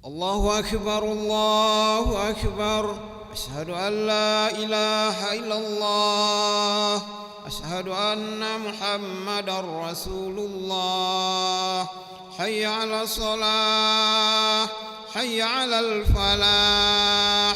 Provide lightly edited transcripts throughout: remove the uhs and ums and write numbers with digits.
الله أكبر الله أكبر. أشهد أن لا إله إلا الله. أشهد أن محمدا رسول الله. حي على الصلاة حي على الفلاح.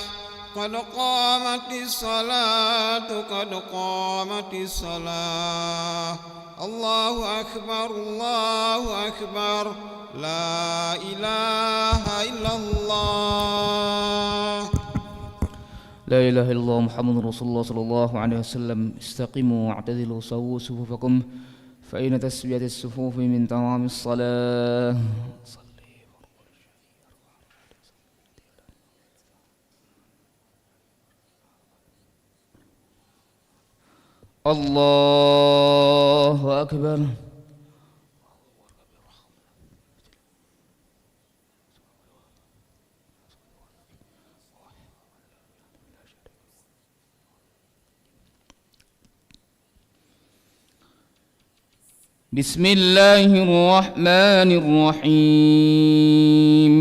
قد قامت الصلاة قد قامت الصلاة. الله أكبر الله أكبر. لا إله إلا الله. لا إله إلا الله محمد رسول الله صلى الله عليه وسلم. استقيموا واعتدلوا سووا صفوفكم فإن تسوية الصفوف من تمام الصلاة. الله أكبر. بسم الله الرحمن الرحيم.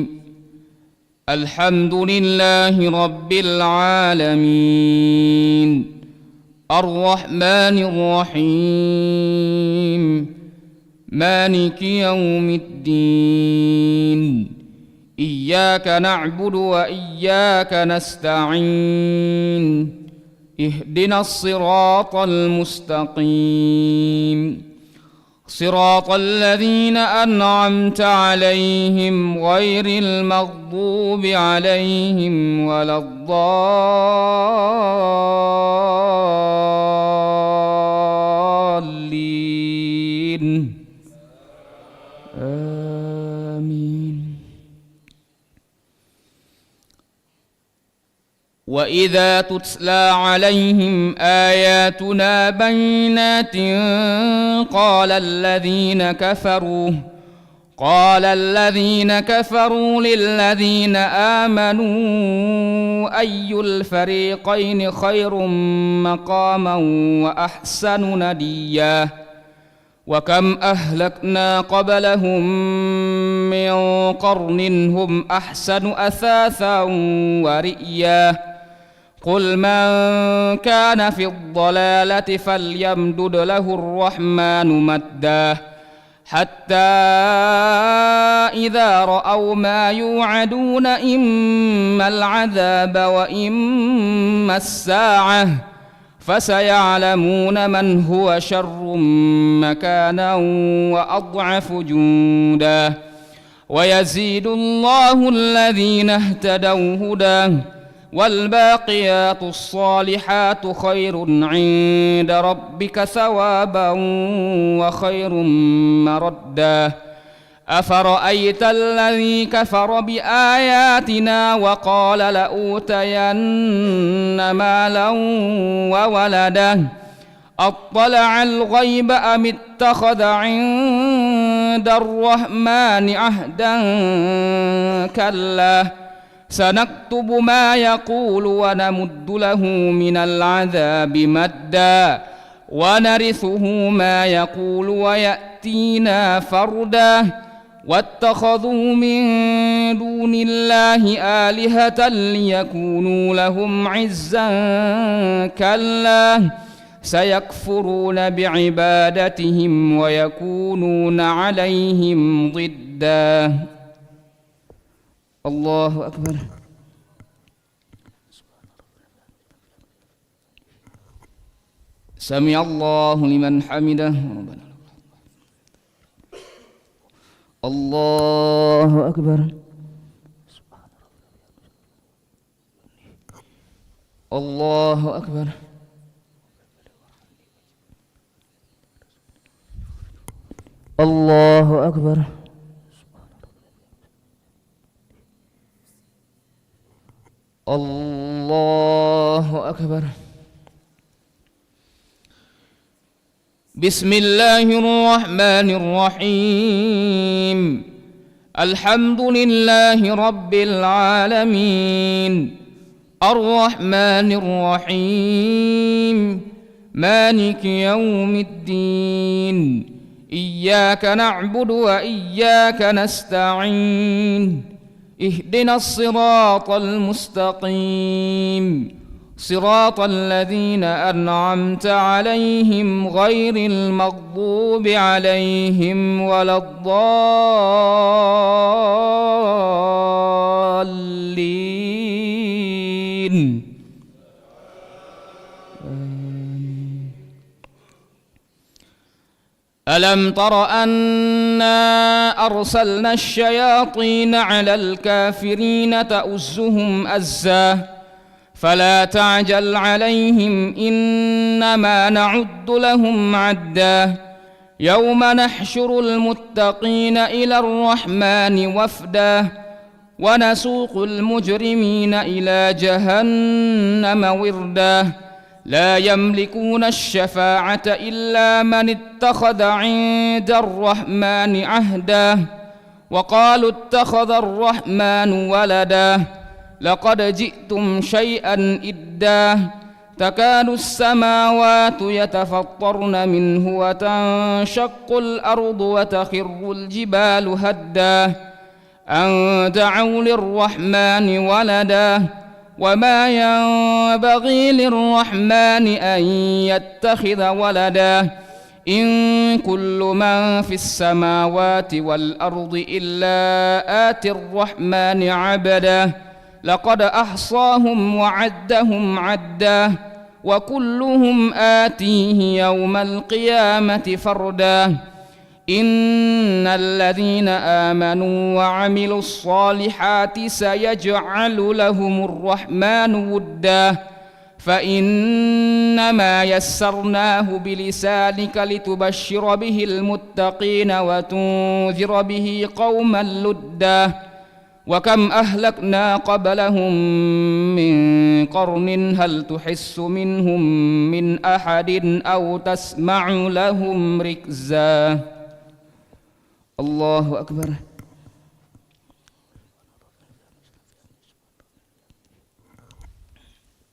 الحمد لله رب العالمين الرحمن الرحيم مالك يوم الدين. إياك نعبد وإياك نستعين. اهدنا الصراط المستقيم صراط الذين أنعمت عليهم غير المغضوب عليهم ولا الضالين. آمين. وإذا تتلى عليهم آياتنا بينات قال الذين كفروا للذين آمنوا أي الفريقين خير مقاما وأحسن نديا. وكم أهلكنا قبلهم من قرن هم أحسن أثاثا ورئيا. قل من كان في الضلالة فليمدد له الرحمن مدا حتى إذا رأوا ما يوعدون إما العذاب وإما الساعة فسيعلمون من هو شر مكانا وأضعف جندا. ويزيد الله الذين اهتدوا هدى والباقيات الصالحات خير عند ربك ثوابا وخير مردا. أفرأيت الذي كفر بآياتنا وقال لأوتين مالا وولدا أطلع الغيب أم اتخذ عند الرحمن عهدا كلا سنكتب ما يقول ونمد له من العذاب مدا ونرثه ما يقول ويأتينا فردا. واتخذوا من دون الله آلهة ليكونوا لهم عزا كلا سيكفرون بعبادتهم ويكونون عليهم ضدا. الله أكبر. سمع الله لمن حمده. الله أكبر. الله أكبر. الله أكبر. الله أكبر. بسم الله الرحمن الرحيم. الحمد لله رب العالمين الرحمن الرحيم مالك يوم الدين. إياك نعبد وإياك نستعين. اهدنا الصراط المستقيم صراط الذين أنعمت عليهم غير المغضوب عليهم ولا الضالين. ألم تر أنا أرسلنا الشياطين على الكافرين تؤزهم أزا فلا تعجل عليهم إنما نعد لهم عدا يوم نحشر المتقين إلى الرحمن وفدا ونسوق المجرمين إلى جهنم وردا لا يملكون الشفاعة إلا من اتخذ عند الرحمن عهدا وقالوا اتخذ الرحمن ولدا لقد جئتم شيئا إدا تكاد السماوات يتفطرن منه وتنشق الأرض وتخر الجبال هدا أن دعوا للرحمن ولدا وما ينبغي للرحمن أن يتخذ ولدا إن كل من في السماوات والأرض إلا آتي الرحمن عبدا لقد أحصاهم وعدهم عدا وكلهم آتيه يوم القيامة فردا إن الذين آمنوا وعملوا الصالحات سيجعل لهم الرحمن ودا فإنما يسرناه بلسانك لتبشر به المتقين وتنذر به قوما لدا وكم أهلكنا قبلهم من قرن هل تحس منهم من أحد أو تسمع لهم ركزا. الله أكبر.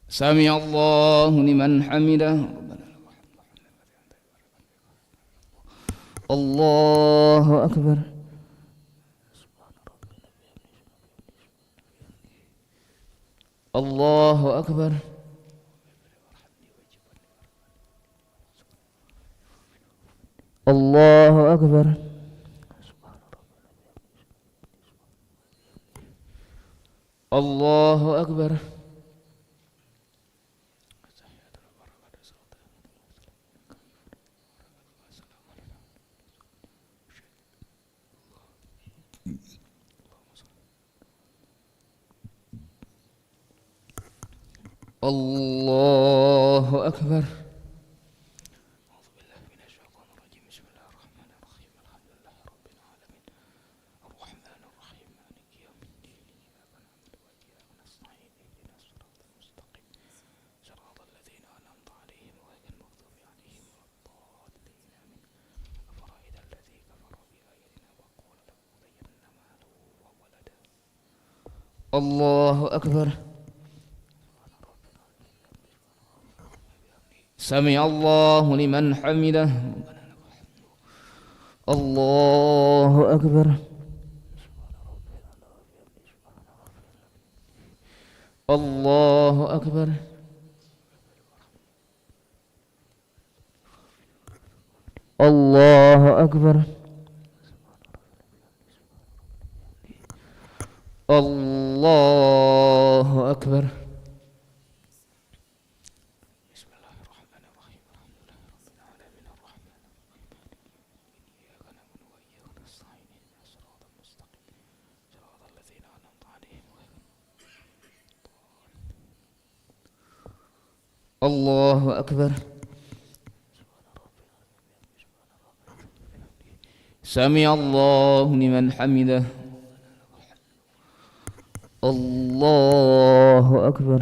سمع الله لمن حمده. الله أكبر. الله أكبر. الله أكبر. الله أكبر. الله أكبر. أعوذ بالله من الشيطان الرجيم. بسم الله الرحمن الرحيم. الحمد لله رب العالمين الرحمن الرحيم مالك يوم الدين إياك نعبد وإياك نستعين اهدنا الصراط المستقيم صراط الذين أنعمت عليهم غير المغضوب عليهم ولا الضالين آمين. أفرأيت الذي كفر بآياتنا وقال لأوتين مالا وولدا. الله أكبر. سمع الله لمن حمده. الله أكبر. الله أكبر. الله أكبر. الله أكبر. الله أكبر. سمع الله لمن حمده. الله أكبر.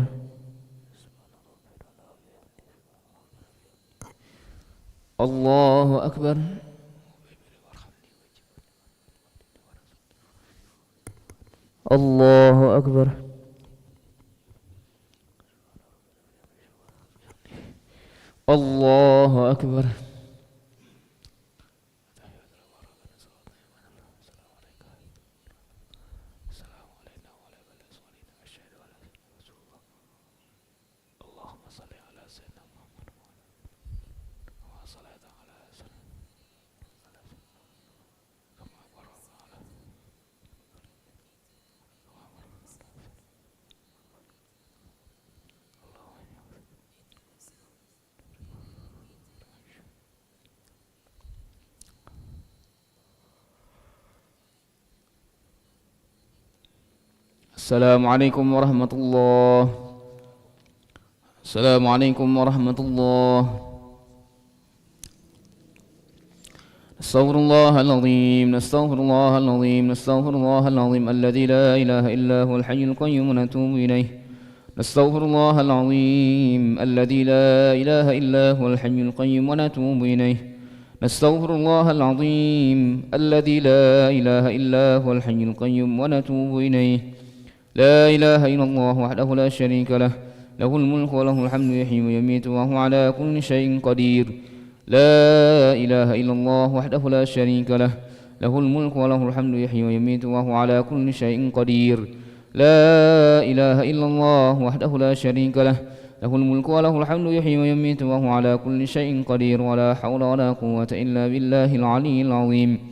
الله أكبر. الله أكبر. الله أكبر. Assalamualaikum warahmatullahi. Assalamualaikum warahmatullahi. نستغفر الله العظيم نستغفر الله العظيم نستغفر الله العظيم الذي لا إله إلا هو الحي القيوم ونتوب إليه نستغفر الله العظيم الذي لا إله إلا هو الحي القيوم ونتوب إليه نستغفر الله العظيم الذي لا إله إلا هو الحي القيوم ونتوب إليه لا إله إلا الله وحده لا شريك له له الملك وله الحمد يحيي ويميت وهو على كل شيء قدير لا إله إلا الله وحده لا شريك له له الملك وله الحمد يحيي ويميت وهو على كل شيء قدير لا إله إلا الله وحده لا شريك له له الملك وله الحمد يحيي ويميت وهو على كل شيء قدير ولا حول ولا قوة إلا بالله العلي العظيم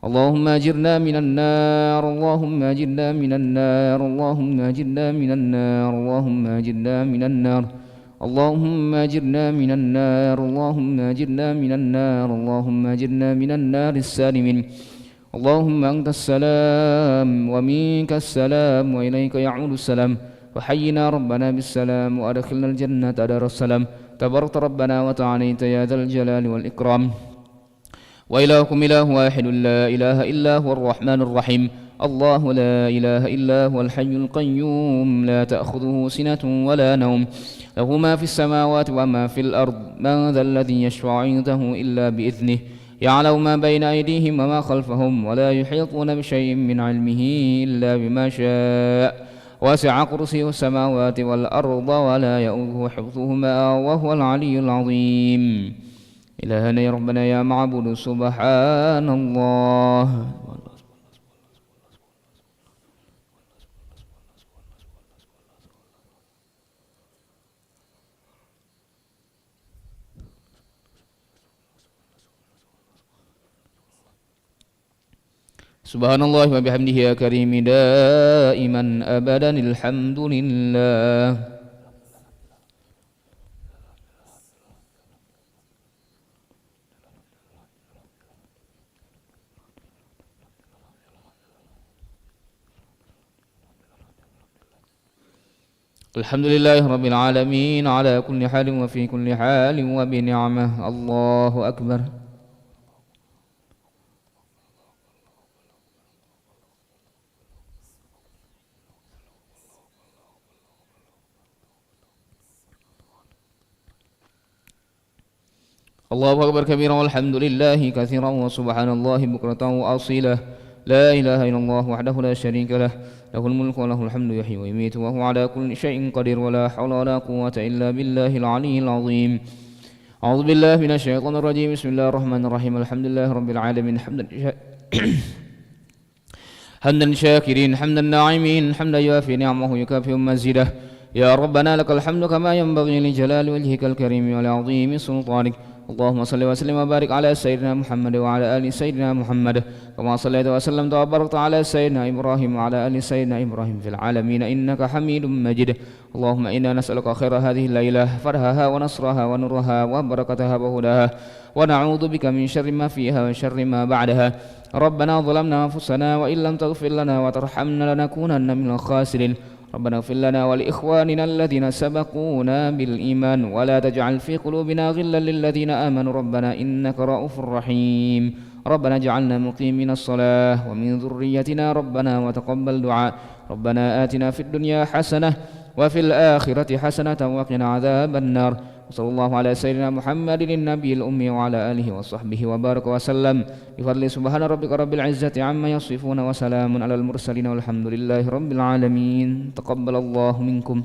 اللهم أجرنا من النار اللهم أجرنا من النار اللهم أجرنا من النار اللهم أجرنا من النار اللهم أجرنا من النار اللهم أجرنا من النار اللهم أجرنا من النار السالمين اللهم أنت السلام ومنك السلام وإليك يعود السلام وحينا ربنا بالسلام وأدخلنا الجنة دار السلام تبارك ربنا وتعاليت يا ذا الجلال والإكرام وإلهكم إله واحد لا إله إلا هو الرحمن الرحيم الله لا إله إلا هو الحي القيوم لا تأخذه سنة ولا نوم له ما في السماوات وما في الأرض من ذا الذي يشفع عنده إلا بإذنه يعلم ما بين أيديهم وما خلفهم ولا يحيطون بشيء من علمه إلا بما شاء وسع كرسيه السماوات والأرض ولا يؤوده حفظهما وهو العلي العظيم إلهنا يا ربنا يا معبود سبحان الله سبحان الله وبحمده يا كريم دائما أبدا الحمد لله الحمد لله رب العالمين على كل حال وفي كل حال وبنعمه الله أكبر الله أكبر كبيرا والحمد لله كثيرا وسبحان الله بكرة وأصيلا لا إله إلا الله وحده لا شريك له له الملك وله الحمد يحيي ويميت وهو على كل شيء قدير ولا حول ولا قوة إلا بالله العلي العظيم أعوذ بالله من الشيطان الرجيم بسم الله الرحمن الرحيم الحمد لله رب العالمين حمدا شاكرين حمدا ناعمين حمدا يوافي نعمه يكافئ مزيده يا ربنا لك الحمد كما ينبغي لجلال وجهك الكريم ولعظيم سلطانك اللهم صل وسلم وبارك على سيدنا محمد وعلى آل سيدنا محمد كما صليت وسلمت وباركت على سيدنا إبراهيم وعلى آل سيدنا إبراهيم في العالمين إنك حميد مجيد اللهم إنا نسألك خير هذه الليلة فرحها ونصرها ونورها وبركتها وهداها ونعوذ بك من شر ما فيها وشر ما بعدها ربنا ظلمنا أنفسنا وإن لم تغفر لنا وترحمنا لنكونن من الخاسرين ربنا اغفر لنا ولإخواننا الذين سبقونا بالإيمان ولا تجعل في قلوبنا غلا للذين آمنوا ربنا إنك رؤوف رحيم ربنا اجعلنا مقيمين الصلاة ومن ذريتنا ربنا وتقبل دعاء ربنا آتنا في الدنيا حسنة وفي الآخرة حسنة وقنا عذاب النار وصلى الله على سيدنا محمد النبي الأمي وعلى آله وصحبه وبارك وسلم بفضل سبحان ربك رب العزة عما يصفون وسلام على المرسلين والحمد لله رب العالمين تقبل الله منكم